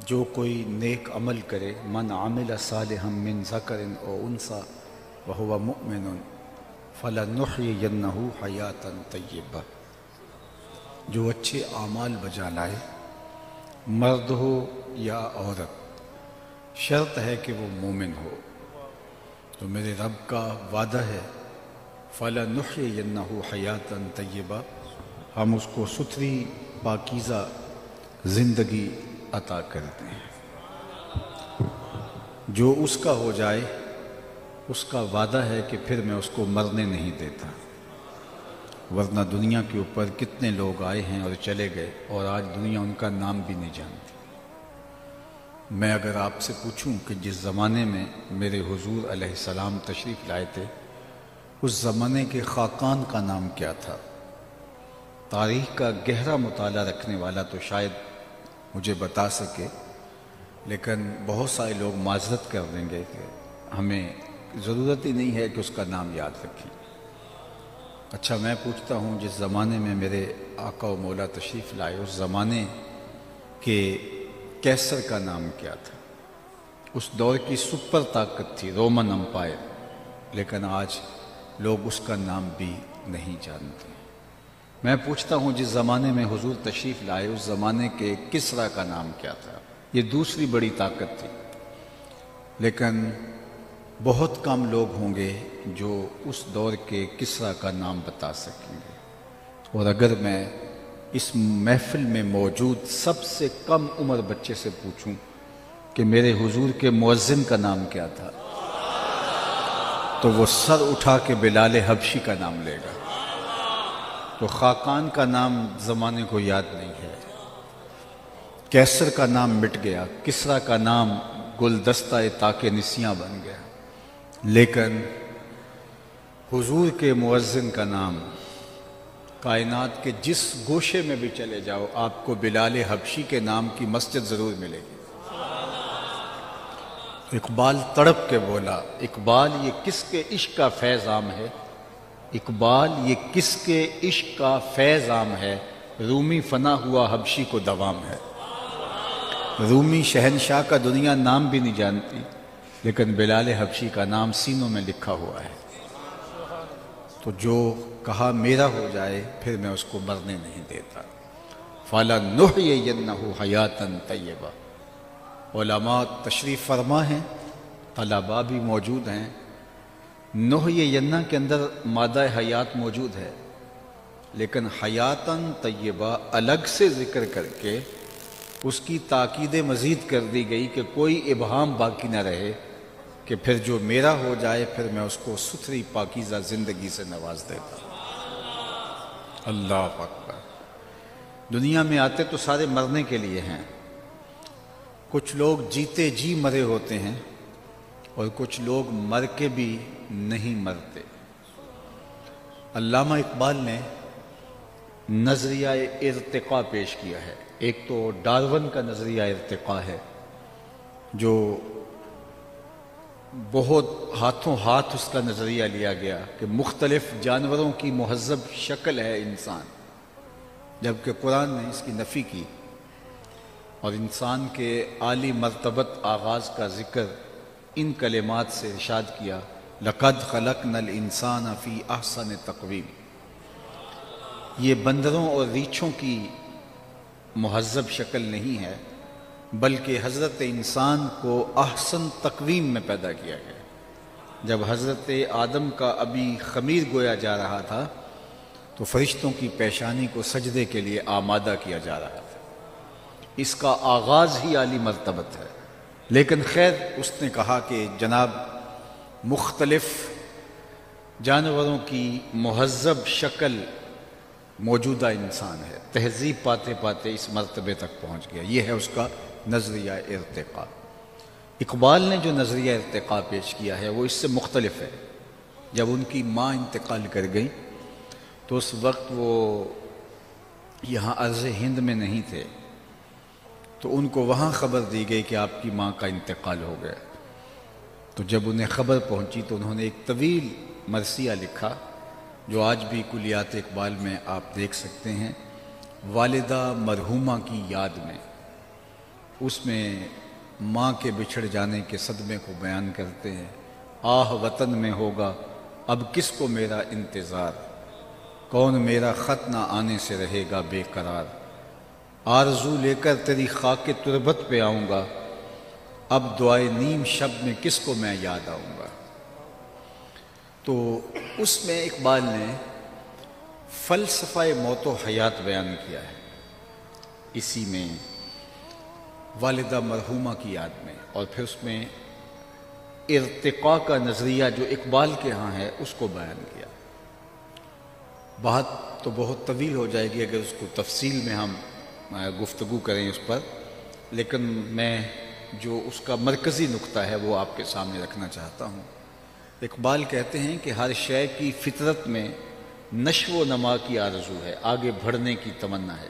جو کوئی نیک عمل کرے، من عمل صالحا من ذکر او انثی وہو مؤمن فلنحیینہ حیاتا طیبہ، جو اچھے اعمال بجا لائے، مرد ہو یا عورت، شرط ہے کہ وہ مومن ہو۔ تو میرے رب کا وعدہ ہے فَلَنُحْيِيَنَّهُ حَيَاةً طَيِّبَةً، ہم اس کو ستھری پاکیزہ زندگی عطا کرتے ہیں۔ جو اس کا ہو جائے اس کا وعدہ ہے کہ پھر میں اس کو مرنے نہیں دیتا، ورنہ دنیا کے اوپر کتنے لوگ آئے ہیں اور چلے گئے اور آج دنیا ان کا نام بھی نہیں جانتی۔ میں اگر آپ سے پوچھوں کہ جس زمانے میں میرے حضور علیہ السلام تشریف لائے تھے، اس زمانے کے خاقان کا نام کیا تھا، تاریخ کا گہرا مطالعہ رکھنے والا تو شاید مجھے بتا سکے، لیکن بہت سارے لوگ معذرت کر دیں گے کہ ہمیں ضرورت ہی نہیں ہے کہ اس کا نام یاد رکھیں۔ اچھا، میں پوچھتا ہوں جس زمانے میں میرے آقا و مولا تشریف لائے، اس زمانے کے کیسر کا نام کیا تھا؟ اس دور کی سپر طاقت تھی رومن امپائر، لیکن آج لوگ اس کا نام بھی نہیں جانتے۔ میں پوچھتا ہوں جس زمانے میں حضور تشریف لائے، اس زمانے کے کسریٰ کا نام کیا تھا؟ یہ دوسری بڑی طاقت تھی، لیکن بہت کم لوگ ہوں گے جو اس دور کے کسریٰ کا نام بتا سکیں گے۔ اور اگر میں اس محفل میں موجود سب سے کم عمر بچے سے پوچھوں کہ میرے حضور کے مؤذن کا نام کیا تھا، تو وہ سر اٹھا کے بلال حبشی کا نام لے گا۔ تو خاقان کا نام زمانے کو یاد نہیں ہے، کیسر کا نام مٹ گیا، کسریٰ کا نام گلدستہ طاق نسیاں بن گیا، لیکن حضور کے مؤذن کا نام کائنات کے جس گوشے میں بھی چلے جاؤ آپ کو بلال حبشی کے نام کی مسجد ضرور ملے گی۔ اقبال تڑپ کے بولا، اقبال یہ کس کے عشق کا فیض عام ہے، اقبال یہ کس کے عشق کا فیض عام ہے، رومی فنا ہوا حبشی کو دوام ہے۔ رومی شہنشاہ کا دنیا نام بھی نہیں جانتی، لیکن بلال حبشی کا نام سینوں میں لکھا ہوا ہے۔ تو جو کہا میرا ہو جائے پھر میں اس کو مرنے نہیں دیتا۔ فَلَنُحْيِيَنَّهُ حَيَاةً طَيِّبَةً، علماء تشریف فرما ہیں، طلباء بھی موجود ہیں۔ نحیینہ کے اندر مادہ حیات موجود ہے، لیکن حیاتاً طیبہ الگ سے ذکر کر کے اس کی تاکید مزید کر دی گئی کہ کوئی ابہام باقی نہ رہے کہ پھر جو میرا ہو جائے پھر میں اس کو ستھری پاکیزہ زندگی سے نواز دیتا۔ اللہ اکبر۔ دنیا میں آتے تو سارے مرنے کے لیے ہیں، کچھ لوگ جیتے جی مرے ہوتے ہیں اور کچھ لوگ مر کے بھی نہیں مرتے۔ علامہ اقبال نے نظریہ ارتقاء پیش کیا ہے۔ ایک تو ڈارون کا نظریہ ارتقاء ہے، جو بہت ہاتھوں ہاتھ اس کا نظریہ لیا گیا کہ مختلف جانوروں کی مہذب شکل ہے انسان، جبکہ قرآن نے اس کی نفی کی اور انسان کے عالی مرتبت آغاز کا ذکر ان کلمات سے ارشاد کیا، لَقَدْ خَلَقْنَا الْإِنسَانَ فِي أَحْسَنِ تَقْوِيمٍ۔ یہ بندروں اور ریچھوں کی مہذب شکل نہیں ہے، بلکہ حضرت انسان کو احسن تقویم میں پیدا کیا گیا۔ جب حضرت آدم کا ابھی خمیر گویا جا رہا تھا تو فرشتوں کی پیشانی کو سجدے کے لیے آمادہ کیا جا رہا تھا۔ اس کا آغاز ہی عالی مرتبت ہے، لیکن خیر اس نے کہا کہ جناب مختلف جانوروں کی مہذب شکل موجودہ انسان ہے، تہذیب پاتے پاتے اس مرتبے تک پہنچ گیا۔ یہ ہے اس کا نظریہ ارتقاء۔ اقبال نے جو نظریہ ارتقاء پیش کیا ہے وہ اس سے مختلف ہے۔ جب ان کی ماں انتقال کر گئی تو اس وقت وہ یہاں ارض ہند میں نہیں تھے، تو ان کو وہاں خبر دی گئی کہ آپ کی ماں کا انتقال ہو گیا۔ تو جب انہیں خبر پہنچی تو انہوں نے ایک طویل مرثیہ لکھا جو آج بھی کلیات اقبال میں آپ دیکھ سکتے ہیں، والدہ مرحومہ کی یاد میں اس میں ماں کے بچھڑ جانے کے صدمے کو بیان کرتے ہیں۔ آہ وطن میں ہوگا اب کس کو میرا انتظار، کون میرا خط نہ آنے سے رہے گا بے قرار، آرزو لے کر تیری خاک تربت پہ آؤں گا، اب دعائے نیم شب میں کس کو میں یاد آؤں گا۔ تو اس میں اقبال نے فلسفہ موت و حیات بیان کیا ہے، اسی میں والدہ مرحومہ کی یاد میں، اور پھر اس میں ارتقاء کا نظریہ جو اقبال کے ہاں ہے اس کو بیان کیا۔ بات تو بہت طویل ہو جائے گی اگر اس کو تفصیل میں ہم گفتگو کریں اس پر، لیکن میں جو اس کا مرکزی نقطہ ہے وہ آپ کے سامنے رکھنا چاہتا ہوں۔ اقبال کہتے ہیں کہ ہر شے کی فطرت میں نشو و نما کی آرزو ہے، آگے بڑھنے کی تمنا ہے،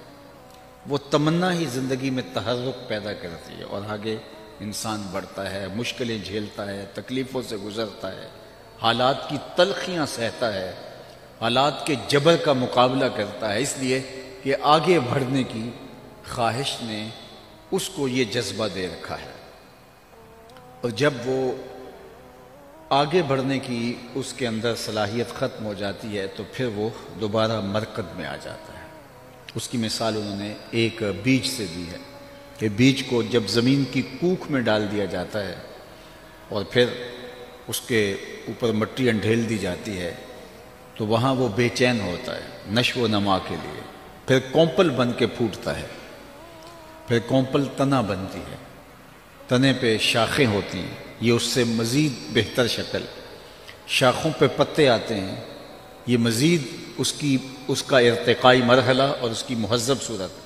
وہ تمنا ہی زندگی میں تحرک پیدا کرتی ہے اور آگے انسان بڑھتا ہے، مشکلیں جھیلتا ہے، تکلیفوں سے گزرتا ہے، حالات کی تلخیاں سہتا ہے، حالات کے جبر کا مقابلہ کرتا ہے، اس لیے کہ آگے بڑھنے کی خواہش نے اس کو یہ جذبہ دے رکھا ہے، اور جب وہ آگے بڑھنے کی اس کے اندر صلاحیت ختم ہو جاتی ہے تو پھر وہ دوبارہ مرکز میں آ جاتا ہے۔ اس کی مثال انہوں نے ایک بیج سے دی ہے کہ بیج کو جب زمین کی کوکھ میں ڈال دیا جاتا ہے اور پھر اس کے اوپر مٹی انڈھیل دی جاتی ہے تو وہاں وہ بے چین ہوتا ہے نشو و نما کے لیے، پھر کونپل بن کے پھوٹتا ہے، پھر کونپل تنا بنتی ہے، تنے پہ شاخیں ہوتی ہیں، یہ اس سے مزید بہتر شکل، شاخوں پہ پتے آتے ہیں، یہ مزید اس کا ارتقائی مرحلہ اور اس کی مہذب صورت،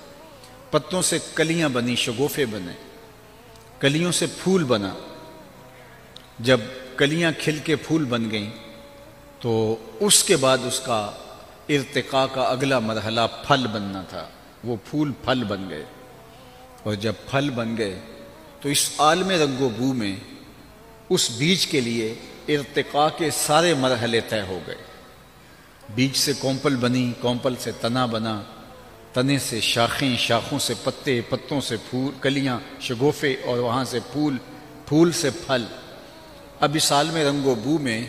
پتوں سے کلیاں بنی، شگوفے بنے، کلیوں سے پھول بنا، جب کلیاں کھل کے پھول بن گئیں تو اس کے بعد اس کا ارتقاء کا اگلا مرحلہ پھل بننا تھا، وہ پھول پھل بن گئے، اور جب پھل بن گئے تو اس عالم رنگ و بو میں اس بیج کے لیے ارتقاء کے سارے مرحلے طے ہو گئے۔ بیج سے کونپل بنی، کونپل سے تنا بنا، تنے سے شاخیں، شاخوں سے پتے، پتوں سے پھول، کلیاں، شگوفے، اور وہاں سے پھول، پھول سے پھل۔ اب اس عالم رنگ و بو میں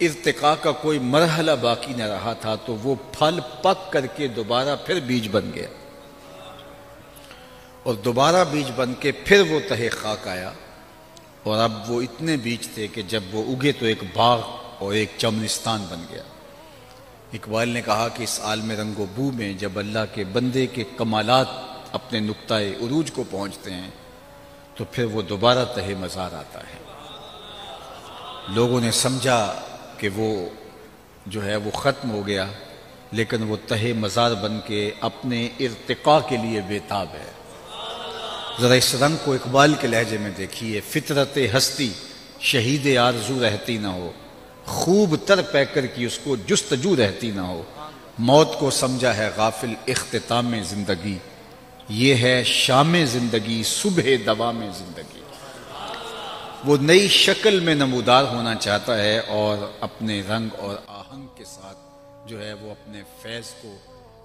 ارتقاء کا کوئی مرحلہ باقی نہ رہا تھا تو وہ پھل پک کر کے دوبارہ پھر بیج بن گیا، اور دوبارہ بیج بن کے پھر وہ تہہ خاک آیا، اور اب وہ اتنے بیج تھے کہ جب وہ اگے تو ایک باغ اور ایک چمنستان بن گیا۔ اقبال نے کہا کہ اس عالم رنگ و بو میں جب اللہ کے بندے کے کمالات اپنے نقطۂ عروج کو پہنچتے ہیں تو پھر وہ دوبارہ تہہ مزار آتا ہے۔ لوگوں نے سمجھا کہ وہ جو ہے وہ ختم ہو گیا، لیکن وہ تہہ مزار بن کے اپنے ارتقاء کے لیے بےتاب ہے۔ ذرا اس رنگ کو اقبال کے لہجے میں دیکھیے، فطرت ہستی شہید آرزو رہتی نہ ہو، خوب تر پیکر کی اس کو جستجو رہتی نہ ہو، موت کو سمجھا ہے غافل اختتام زندگی، یہ ہے شام زندگی صبح دوام زندگی۔ وہ نئی شکل میں نمودار ہونا چاہتا ہے اور اپنے رنگ اور آہنگ کے ساتھ جو ہے وہ اپنے فیض کو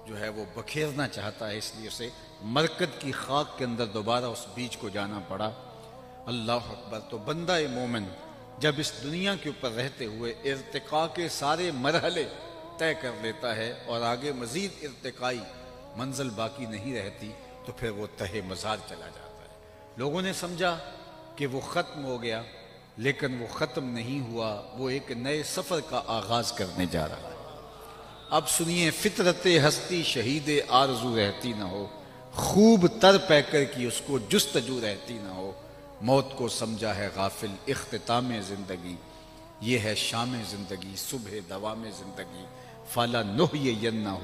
جو ہے وہ بکھیرنا چاہتا ہے، اس لیے اسے مرکز کی خاک کے اندر دوبارہ اس بیج کو جانا پڑا۔ اللہ اکبر۔ تو بندہ مومن جب اس دنیا کے اوپر رہتے ہوئے ارتقاء کے سارے مرحلے طے کر لیتا ہے اور آگے مزید ارتقائی منزل باقی نہیں رہتی تو پھر وہ تہہ مزار چلا جاتا ہے۔ لوگوں نے سمجھا کہ وہ ختم ہو گیا، لیکن وہ ختم نہیں ہوا، وہ ایک نئے سفر کا آغاز کرنے جا رہا ہے۔ اب سنیے، فطرت ہستی شہید آرزو رہتی نہ ہو، خوب تر پیکر کی اس کو جستجو رہتی نہ ہو، موت کو سمجھا ہے غافل اختتام زندگی، یہ ہے شام زندگی صبح دوام زندگی، فلا نحیینہ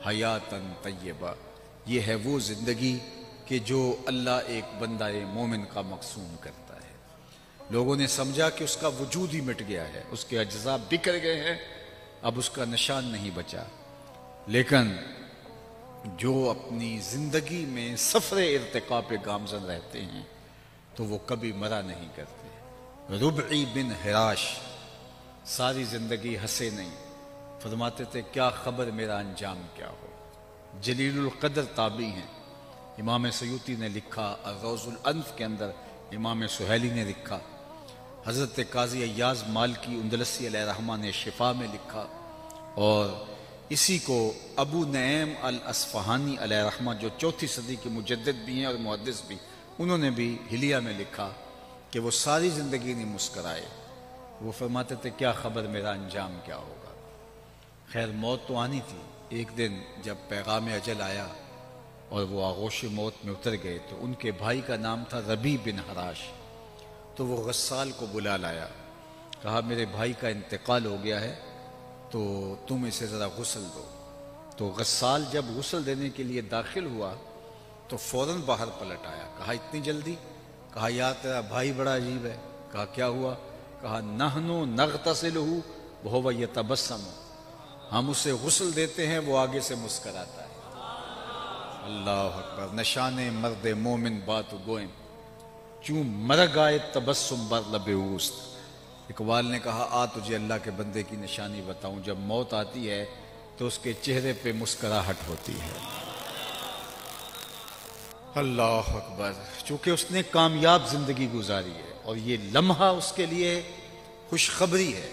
حیاتا طیبہ، یہ ہے وہ زندگی کہ جو اللہ ایک بندہ مومن کا مقسوم کرتا ہے۔ لوگوں نے سمجھا کہ اس کا وجود ہی مٹ گیا ہے، اس کے اجزاء بکھر گئے ہیں، اب اس کا نشان نہیں بچا، لیکن جو اپنی زندگی میں سفر ارتقاء پہ گامزن رہتے ہیں تو وہ کبھی مرا نہیں کرتے۔ ربعی بن حراش ساری زندگی ہنسے نہیں، فرماتے تھے کیا خبر میرا انجام کیا ہو۔ جلیل القدر تابعی ہیں، امام سیوطی نے لکھا، الروض الانف کے اندر امام سہیلی نے لکھا، حضرت قاضی ایاز مالکی اندلسی علیہ رحمہ نے شفا میں لکھا، اور اسی کو ابو نعیم الاصفہانی علیہ رحمہ جو 4 صدی کے مجدد بھی ہیں اور محدث بھی، انہوں نے بھی حلیہ میں لکھا کہ وہ ساری زندگی نہیں مسکرائے۔ وہ فرماتے تھے کیا خبر میرا انجام کیا ہوگا۔ خیر موت تو آنی تھی۔ ایک دن جب پیغام اجل آیا اور وہ آغوش موت میں اتر گئے تو ان کے بھائی کا نام تھا ربیع بن حراش، تو وہ غسال کو بلا لایا، کہا میرے بھائی کا انتقال ہو گیا ہے تو تم اسے ذرا غسل دو۔ تو غسال جب غسل دینے کے لیے داخل ہوا تو فوراً باہر پلٹ آیا، کہا اتنی جلدی؟ کہا یار تیرا بھائی بڑا عجیب ہے۔ کہا کیا ہوا؟ کہا نحنو نغتسلہ وہو یتبسم، ہم اسے غسل دیتے ہیں وہ آگے سے مسکراتا ہے۔ اللہ اکبر، نشان مرد مومن بات گوئم، چوں مرگ آئے تبسم بر لب اوست۔ اقبال نے کہا آ تجھے اللہ کے بندے کی نشانی بتاؤں، جب موت آتی ہے تو اس کے چہرے پہ مسکراہٹ ہوتی ہے۔ اللہ اکبر، چونکہ اس نے کامیاب زندگی گزاری ہے اور یہ لمحہ اس کے لیے خوشخبری ہے۔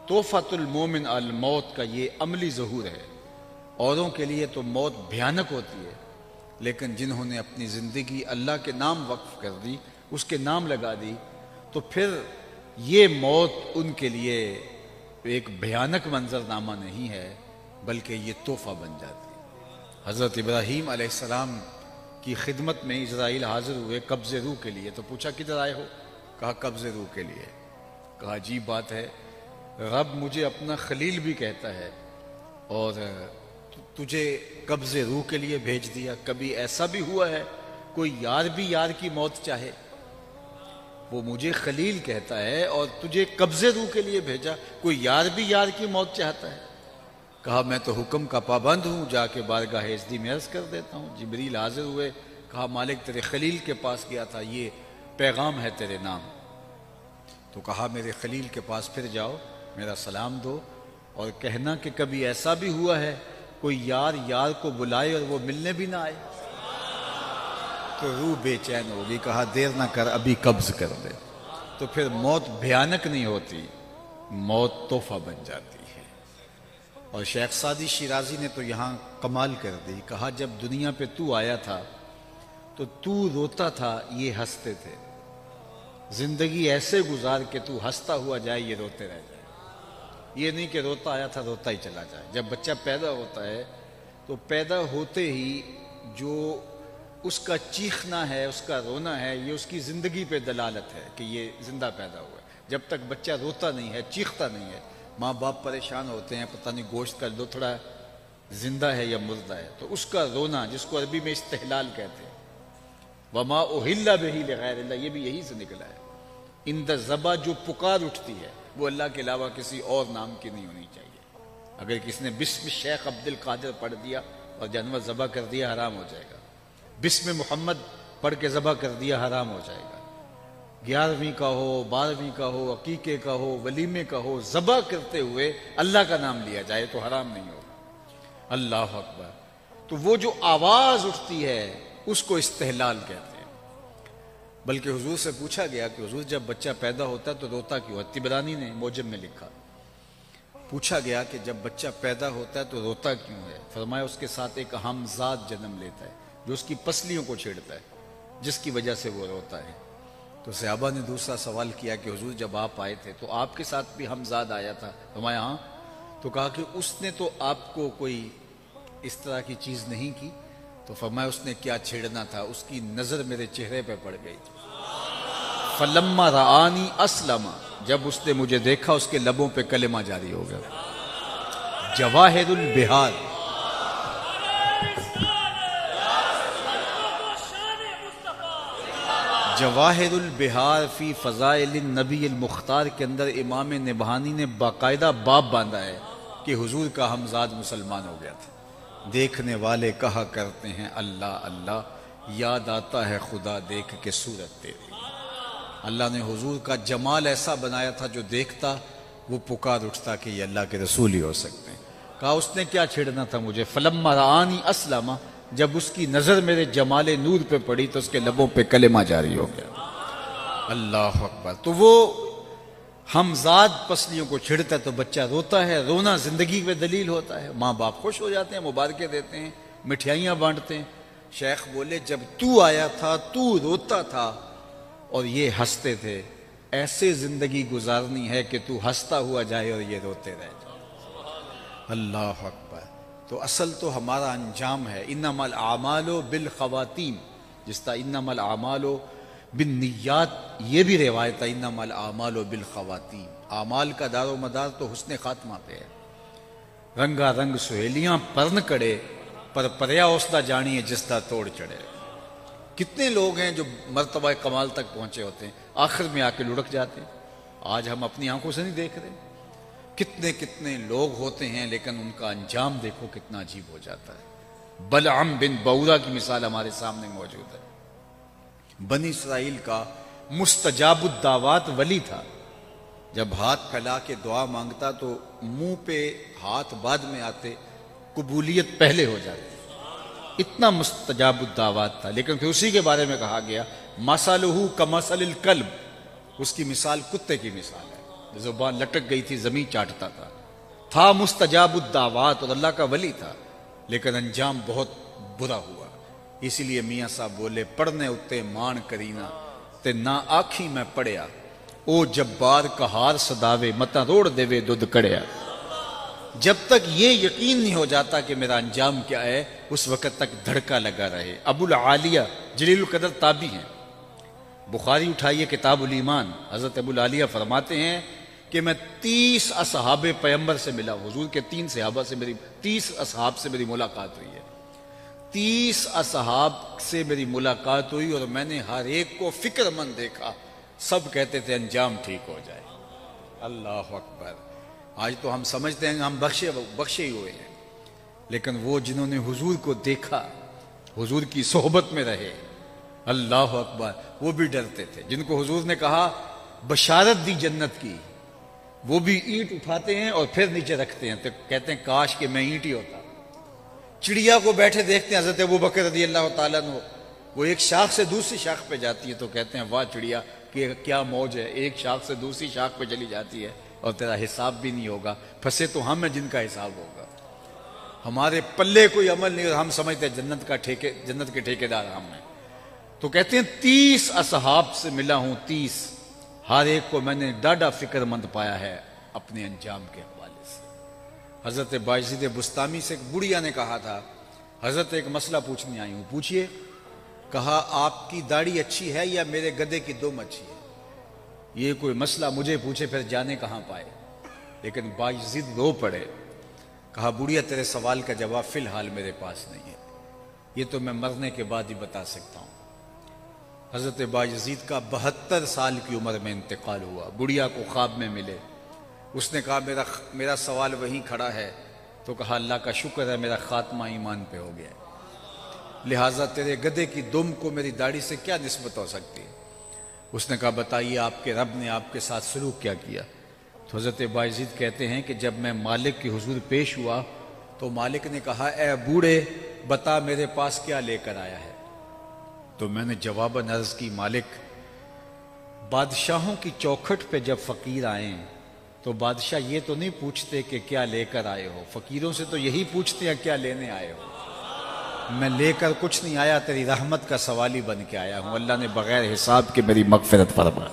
تحفۃ المومن الموت کا یہ عملی ظہور ہے۔ اوروں کے لیے تو موت بھیانک ہوتی ہے، لیکن جنہوں نے اپنی زندگی اللہ کے نام وقف کر دی، اس کے نام لگا دی، تو پھر یہ موت ان کے لیے ایک بھیانک منظرنامہ نہیں ہے بلکہ یہ تحفہ بن جاتی ہے۔ حضرت ابراہیم علیہ السلام کی خدمت میں اسرائیل حاضر ہوئے قبض روح کے لیے، تو پوچھا کدھر آئے ہو؟ کہا قبض روح کے لیے۔ کہا عجیب بات ہے، رب مجھے اپنا خلیل بھی کہتا ہے اور تجھے قبض روح کے لیے بھیج دیا۔ کبھی ایسا بھی ہوا ہے کوئی یار بھی یار کی موت چاہے؟ وہ مجھے خلیل کہتا ہے اور تجھے قبض روح کے لیے بھیجا، کوئی یار بھی یار کی موت چاہتا ہے؟ کہا میں تو حکم کا پابند ہوں، جا کے بارگاہ عزدی میں عرض کر دیتا ہوں۔ جبریل حاضر ہوئے، کہا مالک تیرے خلیل کے پاس گیا تھا، یہ پیغام ہے تیرے نام۔ تو کہا میرے خلیل کے پاس پھر جاؤ، میرا سلام دو اور کہنا کہ کبھی ایسا بھی ہوا ہے کوئی یار یار کو بلائے اور وہ ملنے بھی نہ آئے۔ تو روح بے چین ہوگی، کہا دیر نہ کر ابھی قبض کر دے۔ تو پھر موت بھیانک نہیں ہوتی، موت تحفہ بن جاتی ہے۔ اور شیخ سعدی شیرازی نے تو یہاں کمال کر دی، کہا جب دنیا پہ تو آیا تھا تو روتا تھا یہ ہنستے تھے، زندگی ایسے گزار کہ تو ہنستا ہوا جائے یہ روتے رہ جائے۔ یہ نہیں کہ روتا آیا تھا روتا ہی چلا جائے۔ جب بچہ پیدا ہوتا ہے تو پیدا ہوتے ہی جو اس کا چیخنا ہے، اس کا رونا ہے، یہ اس کی زندگی پہ دلالت ہے کہ یہ زندہ پیدا ہوا ہے۔ جب تک بچہ روتا نہیں ہے، چیختا نہیں ہے، ماں باپ پریشان ہوتے ہیں، پتہ نہیں گوشت کا لتھڑا زندہ ہے یا مردہ ہے، تو اس کا رونا جس کو عربی میں استحلال کہتے ہیں، وما اہل بہ لغیر اللہ، یہ بھی یہی سے نکلا ہے۔ عند ذبح جو پکار اٹھتی ہے وہ اللہ کے علاوہ کسی اور نام کی نہیں ہونی چاہیے۔ اگر کسی نے بسم شیخ عبد القادر پڑھ دیا اور جانور ذبح کر دیا حرام ہو جائے گا، بسم محمد پڑھ کے ذبح کر دیا حرام ہو جائے گا۔ 11ویں کا ہو، 12ویں کا ہو، عقیقے کا ہو، ولیمے کا ہو، ذبح کرتے ہوئے اللہ کا نام لیا جائے تو حرام نہیں ہوگا۔ اللہ اکبر۔ تو وہ جو آواز اٹھتی ہے اس کو استحلال کہتے ہیں۔ بلکہ حضور سے پوچھا گیا کہ حضور جب بچہ پیدا ہوتا ہے تو روتا کیوں ہے؟ طبرانی نے موجم میں لکھا، پوچھا گیا کہ جب بچہ پیدا ہوتا ہے تو روتا کیوں ہے؟ فرمایا اس کے ساتھ ایک ہمزاد جنم لیتا ہے جو اس کی پسلیوں کو چھیڑتا ہے، جس کی وجہ سے وہ روتا ہے۔ تو صحابہ نے دوسرا سوال کیا کہ حضور جب آپ آئے تھے تو آپ کے ساتھ بھی ہمزاد آیا تھا؟ فرمایا ہاں۔ تو کہا کہ اس نے تو آپ کو کوئی اس طرح کی چیز نہیں کی؟ تو فرمایا اس نے کیا چھیڑنا تھا، اس کی نظر میرے چہرے پہ پڑ گئی تھی۔ فلما رآنی اسلم، جب اس نے مجھے دیکھا اس کے لبوں پہ کلمہ جاری ہو گیا۔ جواہر البہار، جواہر البہار فی فضائل النبی المختار کے اندر امام نبہانی نے باقاعدہ باب باندھا ہے کہ حضور کا ہمزاد مسلمان ہو گیا تھا۔ دیکھنے والے کہا کرتے ہیں اللہ اللہ، یاد آتا ہے خدا دیکھ کے صورت تیری۔ اللہ نے حضور کا جمال ایسا بنایا تھا جو دیکھتا وہ پکار اٹھتا کہ یہ اللہ کے رسول ہی ہو سکتے ہیں۔ کہا اس نے کیا چھیڑنا تھا مجھے؟ فلما رآنی اسلم، جب اس کی نظر میرے جمال نور پہ پڑی تو اس کے لبوں پہ کلمہ جاری ہو گیا۔ اللہ اکبر۔ تو وہ ہمزاد پسلیوں کو چھڑتا ہے تو بچہ روتا ہے، رونا زندگی پہ دلیل ہوتا ہے، ماں باپ خوش ہو جاتے ہیں، مبارکیں دیتے ہیں، مٹھائیاں بانٹتے ہیں۔ شیخ بولے جب تو آیا تھا تو روتا تھا اور یہ ہنستے تھے، ایسے زندگی گزارنی ہے کہ تو ہنستا ہوا جائے اور یہ روتے رہ جائے۔ اللہ اکبر۔ تو اصل تو ہمارا انجام ہے، انما الاعمال بالخواتیم، جس طرح انما الاعمال بالنیات، یہ بھی روایت ہے انما الاعمال بالخواتیم، اعمال کا دار و مدار تو حسن خاتمہ پہ ہے۔ رنگا رنگ سہیلیاں پرن کڑے پر پریا اوسدا جانی ہے جس طرح توڑ چڑھے۔ کتنے لوگ ہیں جو مرتبہ کمال تک پہنچے ہوتے ہیں، آخر میں آ کے لڑک جاتے ہیں۔ آج ہم اپنی آنکھوں سے نہیں دیکھ رہے، کتنے کتنے لوگ ہوتے ہیں لیکن ان کا انجام دیکھو کتنا عجیب ہو جاتا ہے۔ بلعم بن بورا کی مثال ہمارے سامنے موجود ہے۔ بنی اسرائیل کا مستجاب الدعوات ولی تھا، جب ہاتھ پھیلا کے دعا مانگتا تو منہ پہ ہاتھ بعد میں آتے، قبولیت پہلے ہو جاتی، اتنا مستجاب الدعوات تھا۔ لیکن پھر اسی کے بارے میں کہا گیا مثلہ کمثل الکلب، اس کی مثال کتے کی مثال ہے، زبان لٹک گئی تھی، زمین چاٹتا تھا مستجاب الدعوات اور اللہ کا ولی تھا، لیکن انجام بہت برا ہوا۔ اسی لیے میاں صاحب بولے پڑھنے اتے مان کرینا تے نہ آکھی میں پڑھیا، او جبار کہار صداوے متا روڑ دیوے دودھ کڑیا۔ جب تک یہ یقین نہیں ہو جاتا کہ میرا انجام کیا ہے، اس وقت تک دھڑکا لگا رہے۔ ابو العالیہ جلیل القدر تابعی ہیں، بخاری اٹھائیے کتاب الایمان، حضرت ابو العالیہ فرماتے ہیں کہ میں 30 اصحاب پیغمبر سے ملا، حضور کے 30 اصحاب سے میری ملاقات ہوئی ہے، 30 اصحاب سے میری ملاقات ہوئی اور میں نے ہر ایک کو فکر مند دیکھا، سب کہتے تھے انجام ٹھیک ہو جائے۔ اللہ اکبر۔ آج تو ہم سمجھتے ہیں ہم بخشے ہی ہوئے ہیں، لیکن وہ جنہوں نے حضور کو دیکھا، حضور کی صحبت میں رہے، اللہ اکبر، وہ بھی ڈرتے تھے۔ جن کو حضور نے کہا بشارت دی جنت کی، وہ بھی اینٹ اٹھاتے ہیں اور پھر نیچے رکھتے ہیں، تو کہتے ہیں کاش کہ میں اینٹ ہی ہوتا۔ چڑیا کو بیٹھے دیکھتے ہیں حضرت ابوبکر رضی اللہ تعالیٰ عنہ، وہ ایک شاخ سے دوسری شاخ پہ جاتی ہے تو کہتے ہیں واہ چڑیا کہ کیا موج ہے، ایک شاخ سے دوسری شاخ پہ چلی جاتی ہے اور تیرا حساب بھی نہیں ہوگا، پھنسے تو ہم ہیں جن کا حساب ہوگا، ہمارے پلے کوئی عمل نہیں اور ہم سمجھتے ہیں جنت کے ٹھیکیدار ہم ہیں۔ تو کہتے ہیں 30 اصحاب سے ملا ہوں، 30، ہر ایک کو میں نے ڈاڈا فکر مند پایا ہے اپنے انجام کے حوالے سے۔ حضرت بایزید بستامی سے ایک بڑھیا نے کہا تھا حضرت ایک مسئلہ پوچھنے آئی ہوں، پوچھئے۔ کہا آپ کی داڑھی اچھی ہے یا میرے گدھے کی دم اچھی ہے؟ یہ کوئی مسئلہ مجھے پوچھے پھر جانے کہاں پائے، لیکن بایزید رو پڑے، کہا بڑھیا تیرے سوال کا جواب فی الحال میرے پاس نہیں ہے، یہ تو میں مرنے کے بعد ہی بتا سکتا ہوں۔ حضرت بایزید کا 72 سال کی عمر میں انتقال ہوا، بڑھیا کو خواب میں ملے، اس نے کہا میرا سوال وہیں کھڑا ہے، تو کہا اللہ کا شکر ہے میرا خاتمہ ایمان پہ ہو گیا، لہٰذا تیرے گدھے کی دم کو میری داڑھی سے کیا نسبت ہو سکتی ہے؟ اس نے کہا بتائیے آپ کے رب نے آپ کے ساتھ سلوک کیا کیا؟ تو حضرت بایزید کہتے ہیں کہ جب میں مالک کی حضور پیش ہوا تو مالک نے کہا اے بوڑھے بتا میرے پاس کیا لے کر آیا ہے؟ تو میں نے جواباً عرض کی مالک، بادشاہوں کی چوکھٹ پہ جب فقیر آئیں تو بادشاہ یہ تو نہیں پوچھتے کہ کیا لے کر آئے ہو، فقیروں سے تو یہی پوچھتے ہیں کیا لینے آئے ہو۔ میں لے کر کچھ نہیں آیا، تیری رحمت کا سوالی بن کے آیا ہوں، اللہ نے بغیر حساب کے میری مغفرت فرما۔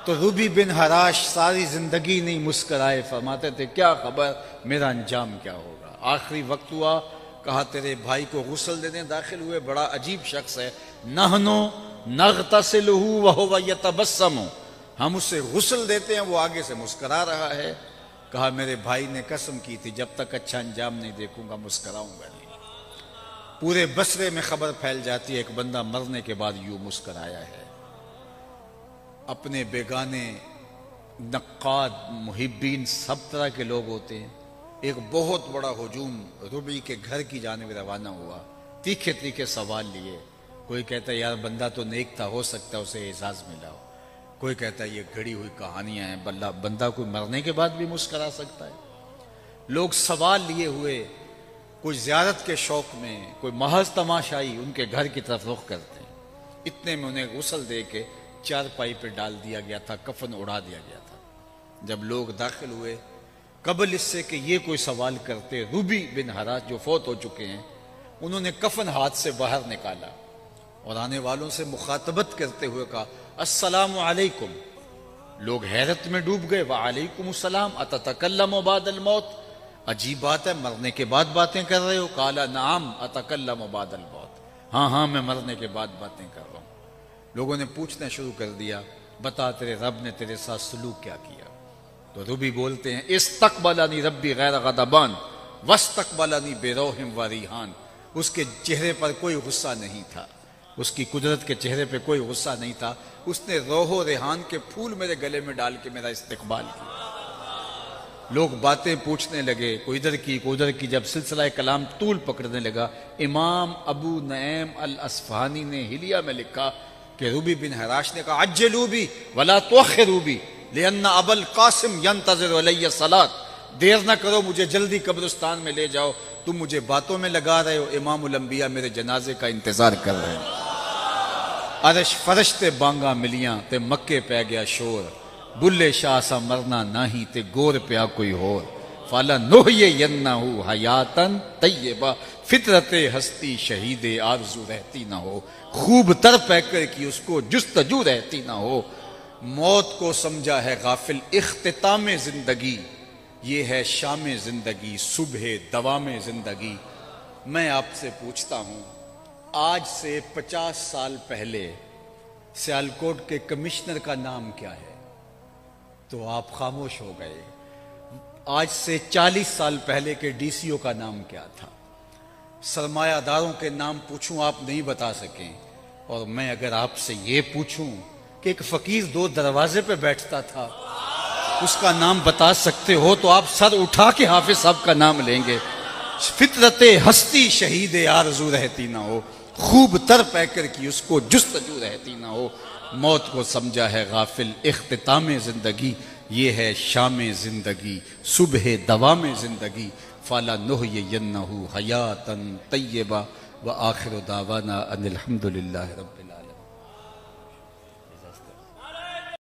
تو ربی بن حراش ساری زندگی نہیں مسکرائے، فرماتے تھے کیا خبر میرا انجام کیا ہوگا۔ آخری وقت ہوا، کہا تیرے بھائی کو غسل دینے داخل ہوئے، بڑا عجیب شخص ہے، نحنو نغتسلہ وہو یتبسم، ہم اسے غسل دیتے ہیں وہ آگے سے مسکرا رہا ہے۔ کہا میرے بھائی نے قسم کی تھی جب تک اچھا انجام نہیں دیکھوں گا مسکراؤں گا نہیں۔ پورے بصرے میں خبر پھیل جاتی ہے ایک بندہ مرنے کے بعد یوں مسکرایا ہے۔ اپنے بیگانے، نقاد، محبین، سب طرح کے لوگ ہوتے ہیں۔ ایک بہت بڑا ہجوم ربی کے گھر کی جانب روانہ ہوا، تیکھے تیکھے سوال لیے، کوئی کہتا ہے یار بندہ تو نیک تھا، ہو سکتا ہے اسے اعزاز ملا ہو، کوئی کہتا ہے یہ گھڑی ہوئی کہانیاں ہیں، بندہ کوئی مرنے کے بعد بھی مسکرا سکتا ہے۔ لوگ سوال لیے ہوئے، کچھ زیارت کے شوق میں، کوئی محض تماشائی ان کے گھر کی طرف رخ کرتے ہیں۔ اتنے میں انہیں غسل دے کے چارپائی پہ ڈال دیا گیا تھا، کفن اڑا دیا گیا تھا۔ جب لوگ داخل ہوئے، قبل اس سے کہ یہ کوئی سوال کرتے، روبی بن حراش جو فوت ہو چکے ہیں، انہوں نے کفن ہاتھ سے باہر نکالا اور آنے والوں سے مخاطبت کرتے ہوئے کہا السلام علیکم۔ لوگ حیرت میں ڈوب گئے، وعلیکم السلام اتتکلم بعد الموت، عجیب بات ہے، مرنے کے بعد باتیں کر رہے ہو؟ قال نعم اتکلم بعد الموت، ہاں میں مرنے کے بعد باتیں کر رہا ہوں۔ لوگوں نے پوچھنا شروع کر دیا، بتا تیرے رب نے تیرے ساتھ سلوک کیا کیا؟ تو ربی بولتے ہیں استقبلنی ربی غیر غضبان واستقبلنی بروح و ریحان، اس کے چہرے پر کوئی غصہ نہیں تھا، اس کی قدرت کے چہرے پہ کوئی غصہ نہیں تھا، اس نے روح و ریحان کے پھول میرے گلے میں ڈال کے میرا استقبال کیا۔ لوگ باتیں پوچھنے لگے، کوئی ادھر کی کوئی ادھر کی، جب سلسلہ کلام طول پکڑنے لگا، امام ابو نعیم الاصفہانی نے حلیہ میں لکھا کہ ربی بن حراش نے کہا عجلوا بی ولا تؤخروا بی لأن ابا القاسم ينتظر علی الصلاۃ، دیر نہ کرو، مجھے جلدی قبرستان میں لے جاؤ، تم مجھے باتوں میں لگا رہے ہو، امام الانبیاء میرے جنازے کا انتظار کر رہے ہیں۔ عرش فرش تے بانگا ملیاں تے مکے پہ گیا شور، بلے شاہ سا مرنا نہیں تے گور پیا کوئی ہور، فالا نحیینہ حیاتن طیبہ، فطرت ہستی شہید آرزو رہتی نہ ہو، خوب تر پیکر کی اس کو جستجو رہتی نہ ہو، موت کو سمجھا ہے غافل اختتام زندگی، یہ ہے شام زندگی صبح دوام زندگی۔ میں آپ سے پوچھتا ہوں، آج سے 50 سال پہلے سیالکوٹ کے کمشنر کا نام کیا ہے؟ تو آپ خاموش ہو گئے۔ آج سے 40 سال پہلے کے ڈی سی او کا نام کیا تھا؟ سرمایہ داروں کے نام پوچھوں آپ نہیں بتا سکیں، اور میں اگر آپ سے یہ پوچھوں کہ ایک فقیر 2 دروازے پہ بیٹھتا تھا، اس کا نام بتا سکتے ہو تو آپ سر اٹھا کے حافظ صاحب کا نام لیں گے۔ فطرت ہستی شہید آرزو رہتی نہ ہو، خوب تر پیکر کی اس کو جستجو رہتی نہ ہو، موت کو سمجھا ہے غافل اختتام زندگی، یہ ہے شام زندگی صبح دوام زندگی، فالا نحیینہ حیاتن طیبہ وآخر دعوانا ان الحمدللہ رب العالمین۔